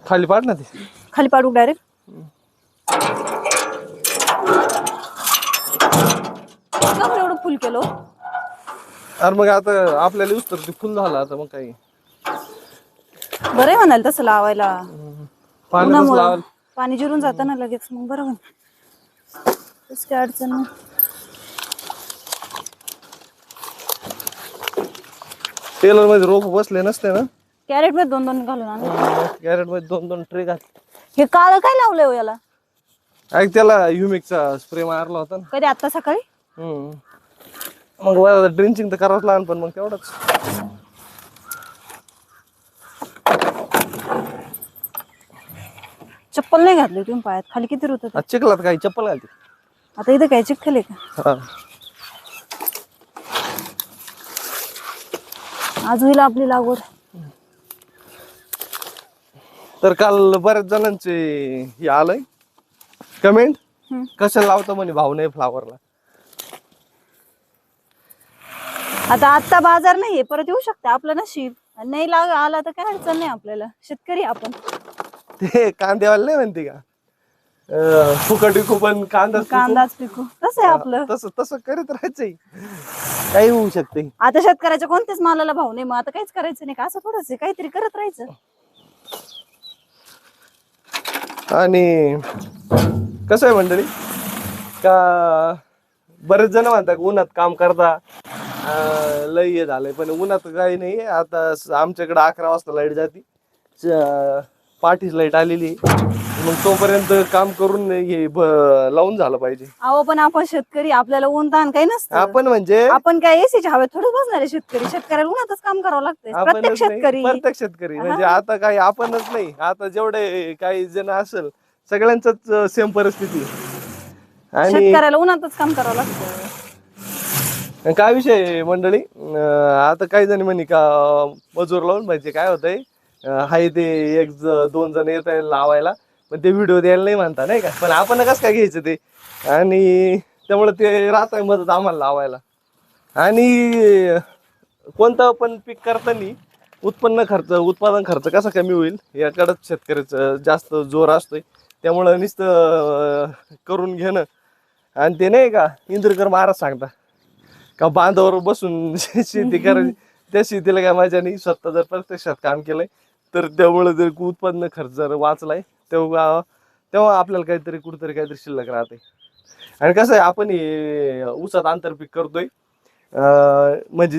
खाली पाड ना ते. खाली पाडू डायरेक्ट. एवढं फुल केलं. अरे मग आता आपल्याला उस्तर ते फुल झालं आता मग काही बरं म्हणाल तसं लावायला. पाण्यातच लावायला. पाणी जिरून जातं ना लगेच मग बरं म्हण. तस काय अडचण नाही. टेलर मध्ये रोप बसले नसते ना. कॅरेट मध्ये 2-2 घालून आणले. कॅरेट मध्ये 2-2 ट्रे घातले. हे काळं काय लावलंय हो याला? ऐक त्याला ह्युमिकचा स्प्रे मारला होता ना. कधी आता सकाळी? मग ड्रिंचिंग तर करावंच लागेल पण मग तेवढंच. चप्पल नाही घातली तुम्ही पायात? खाली किती रुतत? चिखलात काही चप्पल घालते. आता इथं काय चिखल आहे का? आज होईल आपली लागवड. तर काल बऱ्याच जणांचे हे आलंय कमेंट, कशाला लावतो म्हणे भाव नाही फ्लावरला. आता बाजार नाहीये, परत येऊ शकते आपलं नशीब. नाही आला तर काय अडचण नाही आपल्याला. शेतकरी आपण. ते कांदेवाले नाही म्हणते का फुकट विकू पण कांदाच पिकू. तसं आहे आपलं. तसं करत राहायचंय. काही होऊ शकते. आता शेतकऱ्याच्या कोणत्याच मालाला भाव नाही, मग आता काहीच करायचं नाही का? असं थोडंच आहे, काहीतरी करत राहायचं. आणि कसं आहे मंडळी का बरेच जण म्हणतात उन्हात काम करता लई हे झालंय, पण उन्हात काही नाही. आता आमच्याकडे 11 वाजता लाईट जाते. पाठीच लाईट आलेली, मग तोपर्यंत काम करून हे लावून झालं पाहिजे. अहो पण आपण शेतकरी, आपल्याला ऊन ताण काही नसतं. आपण म्हणजे आपण काय एसीच्या हवेत थोडं बसणार आहे शेतकरी. शेतकऱ्याला उन्हातच काम करावं लागतं. प्रत्येक शेतकरी म्हणजे आता काही आपणच नाही, आता जेवढे काही जण असेल सगळ्यांचंच सेम परिस्थिती. आणि शेतकऱ्याला उन्हातच काम करावं लागतं. काय विषय मंडळी, आता काही जण म्हणे का मजूर लावून पाहिजे. काय होतंय हाय ते 1-2 जण येत आहे लावायला, पण ते व्हिडिओ द्यायला नाही म्हणता नाही का. पण आपण कसं काय घ्यायचं ते, आणि त्यामुळे ते राहत आहे मदत आम्हाला लावायला. आणि कोणतं पण पीक करताना उत्पादन खर्च कसा कमी होईल याकडेच शेतकऱ्याचं जास्त जोर असतोय. त्यामुळं नुसतं करून घेणं, आणि ते नाही का इंद्रकर महाराज सांगता का बांधावर बसून शेती करायची, त्या शेतीला काय मजा नाही. स्वतः जर प्रत्यक्षात काम केलंय तर त्यामुळे जर उत्पन्न खर्च जर वाचलाय तेव्हा आपल्याला कुठेतरी काहीतरी शिल्लक राहते. आणि कसं आहे आपण हे ऊसात आंतरपीक करतोय म्हणजे